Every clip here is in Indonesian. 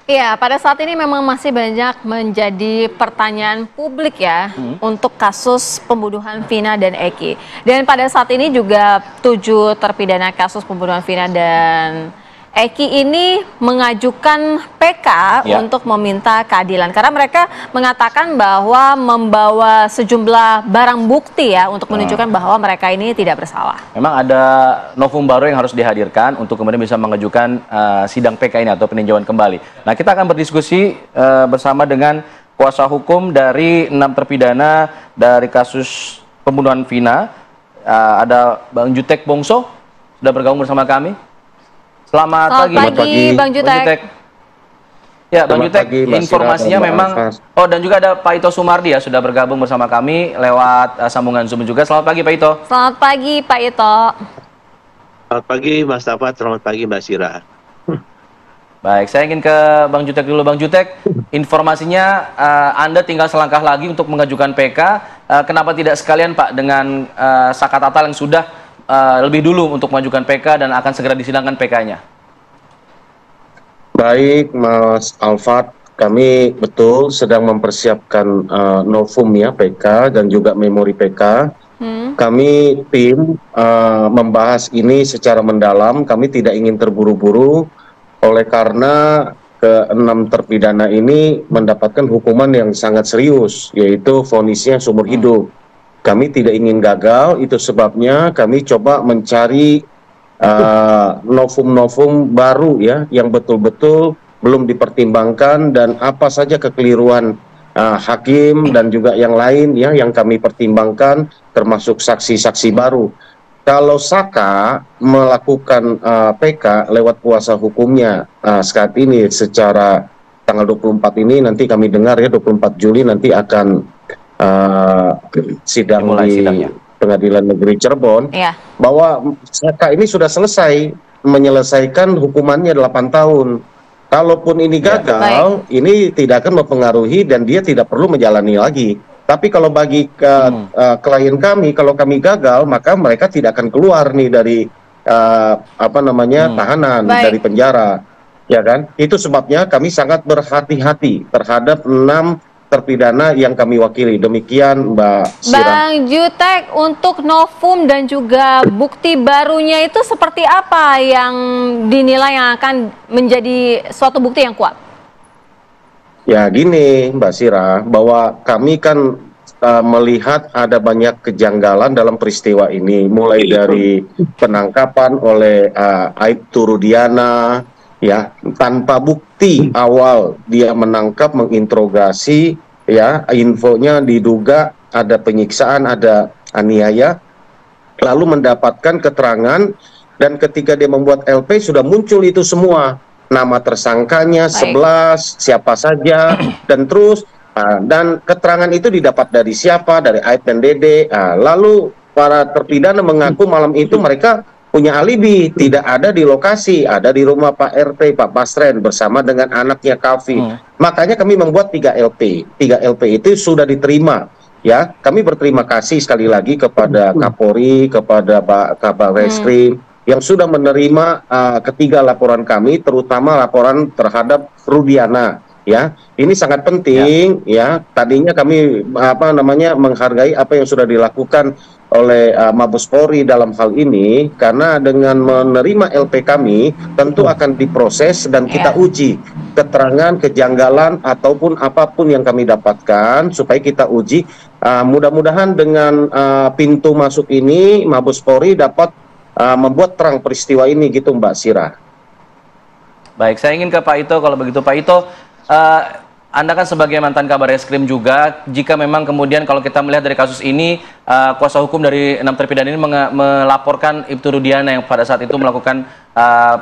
Iya, pada saat ini memang masih banyak menjadi pertanyaan publik ya untuk kasus pembunuhan Vina dan Eki. Dan pada saat ini juga 7 terpidana kasus pembunuhan Vina dan Eki ini mengajukan PK untuk meminta keadilan. Karena mereka mengatakan bahwa membawa sejumlah barang bukti ya untuk menunjukkan bahwa mereka ini tidak bersalah. Memang ada novum baru yang harus dihadirkan untuk kemudian bisa mengajukan sidang PK ini atau peninjauan kembali. Nah, kita akan berdiskusi bersama dengan kuasa hukum dari 6 terpidana dari kasus pembunuhan Vina. Ada Bang Jutek Bongso sudah bergabung bersama kami. Selamat pagi, Bang Jutek. Ya, Bang Jutek, informasinya memang, dan juga ada Pak Ito Sumardi ya, sudah bergabung bersama kami lewat sambungan Zoom juga. Selamat pagi, Pak Ito. Selamat pagi, Pak Ito. Selamat pagi, Mas Tafa. Selamat pagi, Mbak Sira. Baik, saya ingin ke Bang Jutek dulu. Bang Jutek, informasinya Anda tinggal selangkah lagi untuk mengajukan PK. Kenapa tidak sekalian, Pak, dengan Saka Tatal yang sudah lebih dulu untuk mengajukan PK dan akan segera disidangkan PK-nya? Baik, Mas Alfat, kami betul sedang mempersiapkan novum ya PK dan juga memori PK. Kami tim membahas ini secara mendalam. Kami tidak ingin terburu-buru oleh karena ke-6 terpidana ini mendapatkan hukuman yang sangat serius, yaitu vonisnya seumur hidup. Kami tidak ingin gagal, itu sebabnya kami coba mencari novum-novum baru ya, yang betul-betul belum dipertimbangkan dan apa saja kekeliruan hakim dan juga yang lain ya yang kami pertimbangkan, termasuk saksi-saksi baru. Kalau Saka melakukan PK lewat kuasa hukumnya saat ini secara tanggal 24 ini, nanti kami dengar ya 24 Juli nanti akan sidang di Pengadilan Negeri Cirebon, bahwa Saka ini sudah selesai menyelesaikan hukumannya 8 tahun. Kalaupun ini gagal, ini tidak akan mempengaruhi dan dia tidak perlu menjalani lagi. Tapi kalau bagi klien kami, kalau kami gagal, maka mereka tidak akan keluar nih dari tahanan, dari penjara, ya kan? Itu sebabnya kami sangat berhati-hati terhadap 6 terpidana yang kami wakili. Demikian, Mbak Sira. Bang Jutek, untuk novum dan juga bukti barunya itu seperti apa yang dinilai yang akan menjadi suatu bukti yang kuat? Ya gini, Mbak Sira, bahwa kami kan melihat ada banyak kejanggalan dalam peristiwa ini, mulai dari penangkapan oleh Aibtu Rudiana, ya, tanpa bukti awal dia menangkap, menginterogasi, ya, infonya diduga ada penyiksaan, ada aniaya, lalu mendapatkan keterangan, dan ketika dia membuat LP sudah muncul itu semua, nama tersangkanya 11, siapa saja, dan terus, dan keterangan itu didapat dari siapa, dari Aib dan Dede. Lalu para terpidana mengaku malam itu mereka punya alibi, tidak ada di lokasi, ada di rumah Pak RT, Pak Basren bersama dengan anaknya Kavi. Makanya kami membuat 3 LP. 3 LP itu sudah diterima. Ya, kami berterima kasih sekali lagi kepada Kapolri, kepada Pak Kabar Reskrim yang sudah menerima ketiga laporan kami, terutama laporan terhadap Rudiana. Ya, ini sangat penting. Ya, tadinya kami menghargai apa yang sudah dilakukan oleh Mabes Polri dalam hal ini, karena dengan menerima LP kami tentu akan diproses dan kita uji keterangan, kejanggalan ataupun apapun yang kami dapatkan supaya kita uji. Mudah-mudahan dengan pintu masuk ini Mabes Polri dapat membuat terang peristiwa ini, gitu Mbak Sira. Baik, saya ingin ke Pak Ito. Kalau begitu Pak Ito, Anda kan sebagai mantan Kabar Reskrim juga, jika memang kemudian kalau kita melihat dari kasus ini, kuasa hukum dari 6 terpidana ini melaporkan Ibtu Rudiana yang pada saat itu melakukan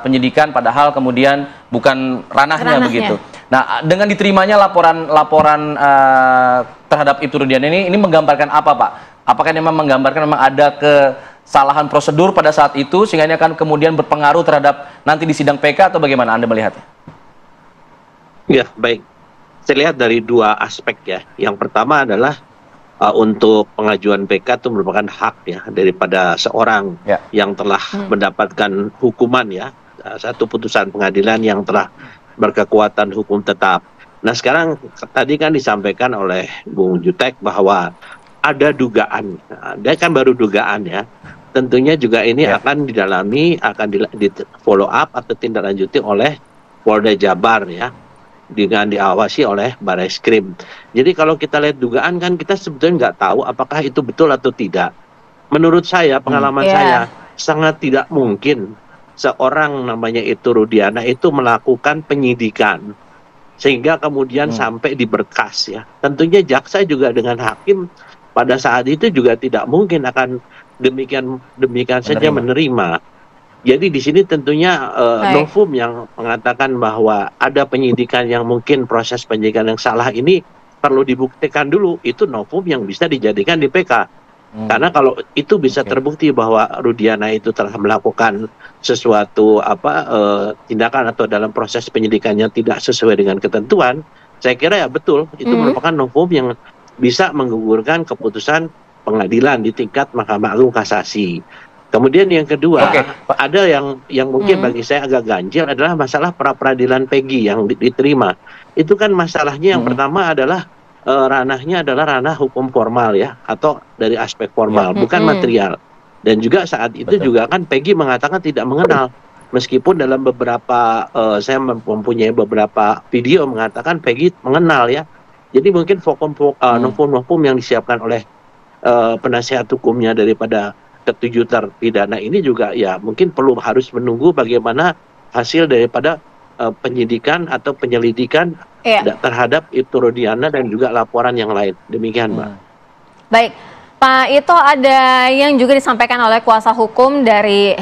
penyidikan, padahal kemudian bukan ranahnya begitu. Nah, dengan diterimanya laporan terhadap Ibtu Rudiana ini menggambarkan apa, Pak? Apakah memang menggambarkan memang ada kesalahan prosedur pada saat itu sehingga ini akan kemudian berpengaruh terhadap nanti di sidang PK, atau bagaimana Anda melihatnya? Ya, baik. Saya lihat dari 2 aspek ya. Yang pertama adalah untuk pengajuan PK itu merupakan hak ya daripada seorang yang telah mendapatkan hukuman ya, satu putusan pengadilan yang telah berkekuatan hukum tetap. Nah sekarang tadi kan disampaikan oleh Bung Jutek bahwa ada dugaan, nah, dia kan baru dugaan ya. Tentunya juga ini akan didalami, akan di follow up atau tindak lanjuti oleh Polda Jabar ya, dengan diawasi oleh Barreskrim. Jadi kalau kita lihat dugaan kan kita sebetulnya nggak tahu apakah itu betul atau tidak. Menurut saya, pengalaman saya, sangat tidak mungkin seorang namanya itu Rudiana itu melakukan penyidikan sehingga kemudian sampai di berkas ya. Tentunya jaksa juga dengan hakim pada saat itu juga tidak mungkin akan demikian saja menerima. Jadi di sini tentunya Novum yang mengatakan bahwa ada penyidikan yang mungkin proses penyidikan yang salah ini perlu dibuktikan dulu, itu Novum yang bisa dijadikan di PK. Karena kalau itu bisa terbukti bahwa Rudiana itu telah melakukan sesuatu tindakan atau dalam proses penyidikannya tidak sesuai dengan ketentuan, saya kira ya betul itu merupakan Novum yang bisa menggugurkan keputusan pengadilan di tingkat Mahkamah Agung Kasasi. Kemudian yang kedua, ada yang mungkin bagi saya agak ganjil adalah masalah pra-peradilan Peggy yang diterima. Itu kan masalahnya yang pertama adalah ranahnya adalah ranah hukum formal ya, atau dari aspek formal, bukan material. Dan juga saat itu juga kan Peggy mengatakan tidak mengenal, meskipun dalam beberapa saya mempunyai beberapa video mengatakan Peggy mengenal ya. Jadi mungkin novum yang disiapkan oleh penasihat hukumnya daripada ketujuh terpidana ini juga ya mungkin harus menunggu bagaimana hasil daripada penyidikan atau penyelidikan terhadap Ibtu Rudiana dan juga laporan yang lain. Demikian, Mbak. Baik, Pak Ito, ada yang juga disampaikan oleh kuasa hukum dari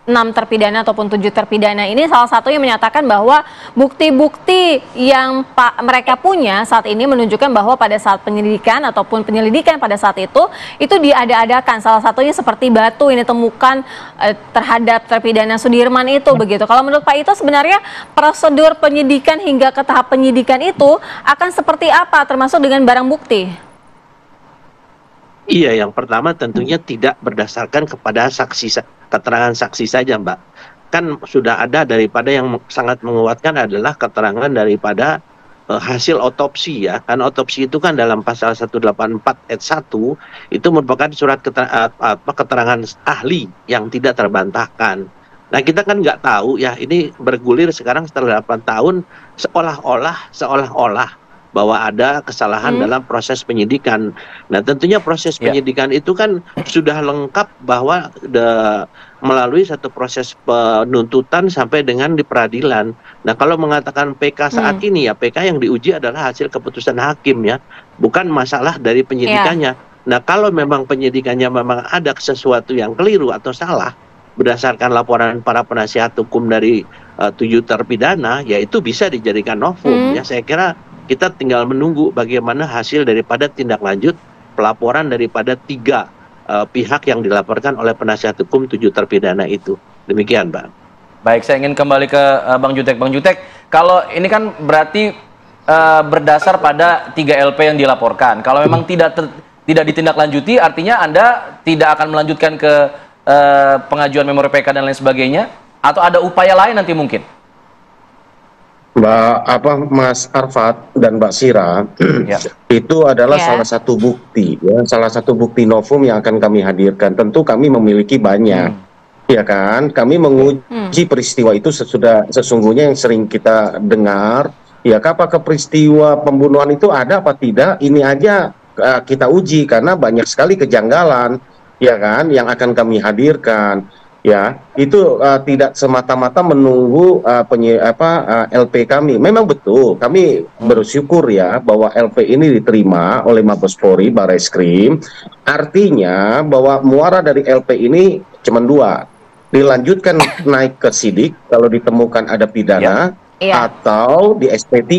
6 terpidana ataupun 7 terpidana ini, salah satunya menyatakan bahwa bukti-bukti yang mereka punya saat ini menunjukkan bahwa pada saat penyelidikan ataupun penyelidikan pada saat itu diada-adakan. Salah satunya seperti batu yang ditemukan terhadap terpidana Sudirman itu begitu. Kalau menurut Pak Ito sebenarnya prosedur penyidikan hingga ke tahap penyidikan itu akan seperti apa termasuk dengan barang bukti? Iya, yang pertama tentunya tidak berdasarkan kepada keterangan saksi saja, Mbak. Kan sudah ada daripada yang sangat menguatkan adalah keterangan daripada hasil otopsi ya. Kan otopsi itu kan dalam pasal 184 ayat 1 itu merupakan surat keterangan ahli yang tidak terbantahkan. Nah kita kan nggak tahu ya, ini bergulir sekarang setelah 8 tahun seolah-olah bahwa ada kesalahan dalam proses penyidikan. Nah tentunya proses penyidikan itu kan sudah lengkap bahwa melalui satu proses penuntutan sampai dengan di peradilan. Nah kalau mengatakan PK saat ini ya, PK yang diuji adalah hasil keputusan hakim ya, bukan masalah dari penyidikannya. Nah kalau memang penyidikannya memang ada sesuatu yang keliru atau salah berdasarkan laporan para penasihat hukum dari 7 terpidana, ya itu bisa dijadikan novum ya. Saya kira kita tinggal menunggu bagaimana hasil daripada tindak lanjut pelaporan daripada 3 pihak yang dilaporkan oleh penasihat hukum 7 terpidana itu. Demikian, Pak. Baik, saya ingin kembali ke Bang Jutek. Bang Jutek, kalau ini kan berarti berdasar pada 3 LP yang dilaporkan. Kalau memang tidak ditindaklanjuti, artinya Anda tidak akan melanjutkan ke pengajuan memori PK dan lain sebagainya, atau ada upaya lain nanti mungkin? Mas Arfad dan Mbak Sira, itu adalah salah satu bukti ya, salah satu bukti novum yang akan kami hadirkan. Tentu kami memiliki banyak, ya kan? Kami menguji peristiwa itu sesungguhnya yang sering kita dengar, ya apakah peristiwa pembunuhan itu ada apa tidak? Ini aja kita uji karena banyak sekali kejanggalan, ya kan? Yang akan kami hadirkan. Ya, itu tidak semata-mata menunggu LP kami. Memang betul, kami bersyukur ya bahwa LP ini diterima oleh Mabes Polri, Barreskrim. Artinya bahwa muara dari LP ini cuma 2. Dilanjutkan naik ke sidik kalau ditemukan ada pidana, atau di SP3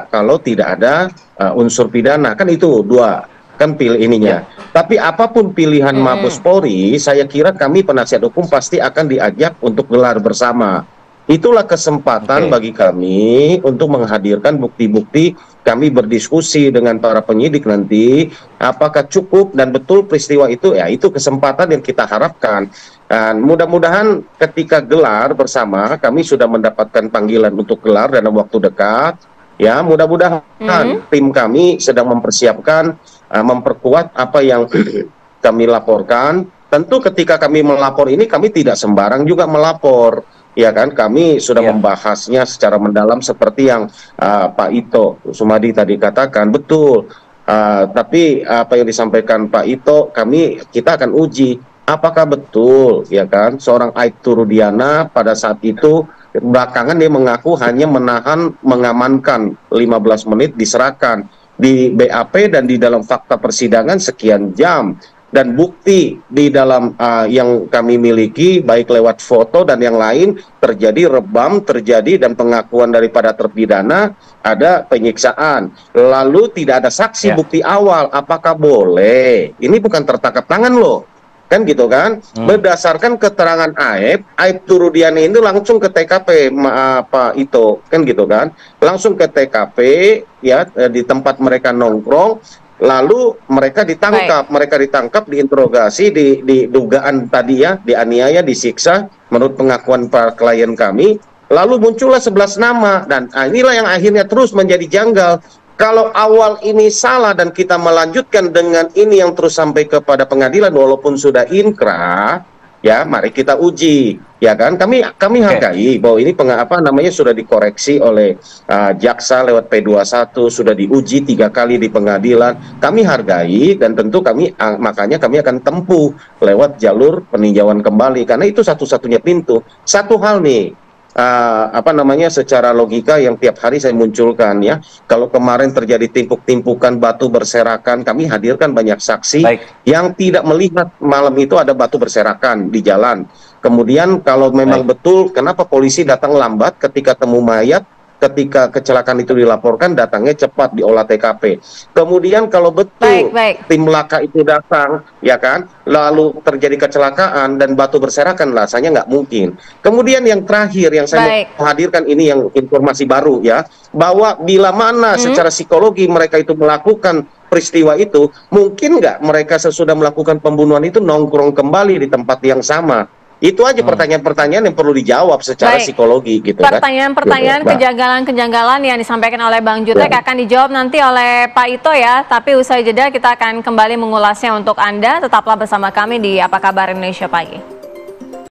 kalau tidak ada unsur pidana. Kan itu 2. Kan pilih ininya. Tapi apapun pilihan Mabes Polri, saya kira kami penasihat hukum pasti akan diajak untuk gelar bersama. Itulah kesempatan bagi kami untuk menghadirkan bukti-bukti kami berdiskusi dengan para penyidik nanti apakah cukup dan betul peristiwa itu, ya itu kesempatan yang kita harapkan. Dan mudah-mudahan ketika gelar bersama kami sudah mendapatkan panggilan untuk gelar dalam waktu dekat. Ya, mudah-mudahan tim kami sedang mempersiapkan, memperkuat apa yang kami laporkan. Tentu ketika kami melapor ini kami tidak sembarang juga melapor. Ya kan, kami sudah membahasnya secara mendalam seperti yang Pak Ito Sumadi tadi katakan, betul. Tapi apa yang disampaikan Pak Ito, kita akan uji apakah betul, ya kan, seorang Aibtu Rudiana pada saat itu belakangan dia mengaku hanya mengamankan 15 menit, diserahkan di BAP dan di dalam fakta persidangan sekian jam. Dan bukti di dalam yang kami miliki baik lewat foto dan yang lain terjadi rebam, dan pengakuan daripada terpidana ada penyiksaan. Lalu tidak ada saksi bukti awal, apakah boleh? Ini bukan tertangkap tangan loh, kan gitu kan? Berdasarkan keterangan Aibtu Rudiana ini langsung ke TKP, Pak Ito, kan gitu kan? Langsung ke TKP ya, di tempat mereka nongkrong. Lalu mereka ditangkap, diinterogasi, di dugaan tadi ya, dianiaya, disiksa, menurut pengakuan para klien kami. Lalu muncullah 11 nama, dan inilah yang akhirnya terus menjadi janggal. Kalau awal ini salah dan kita melanjutkan dengan ini yang terus sampai kepada pengadilan, walaupun sudah inkrah, ya mari kita uji, ya kan? Kami hargai bahwa ini sudah dikoreksi oleh jaksa lewat P21, sudah diuji 3 kali di pengadilan. Kami hargai dan tentu makanya kami akan tempuh lewat jalur peninjauan kembali karena itu satu-satunya pintu. Satu hal nih, secara logika yang tiap hari saya munculkan ya. Kalau kemarin terjadi timpuk-timpukan batu berserakan, kami hadirkan banyak saksi yang tidak melihat malam itu ada batu berserakan di jalan. Kemudian kalau memang betul, kenapa polisi datang lambat ketika temu mayat? Ketika kecelakaan itu dilaporkan, datangnya cepat di olah TKP. Kemudian kalau betul tim laka itu datang, ya kan, lalu terjadi kecelakaan dan batu berserakan, rasanya nggak mungkin. Kemudian yang terakhir yang saya mau hadirkan ini yang informasi baru ya, bahwa bila mana secara psikologi mereka itu melakukan peristiwa itu, mungkin nggak mereka sesudah melakukan pembunuhan itu nongkrong kembali di tempat yang sama. Itu aja pertanyaan-pertanyaan yang perlu dijawab secara psikologi gitu kan. Pertanyaan-pertanyaan, kejanggalan-kejanggalan yang disampaikan oleh Bang Jutek akan dijawab nanti oleh Pak Ito ya. Tapi usai jeda kita akan kembali mengulasnya untuk Anda. Tetaplah bersama kami di Apa Kabar Indonesia Pagi.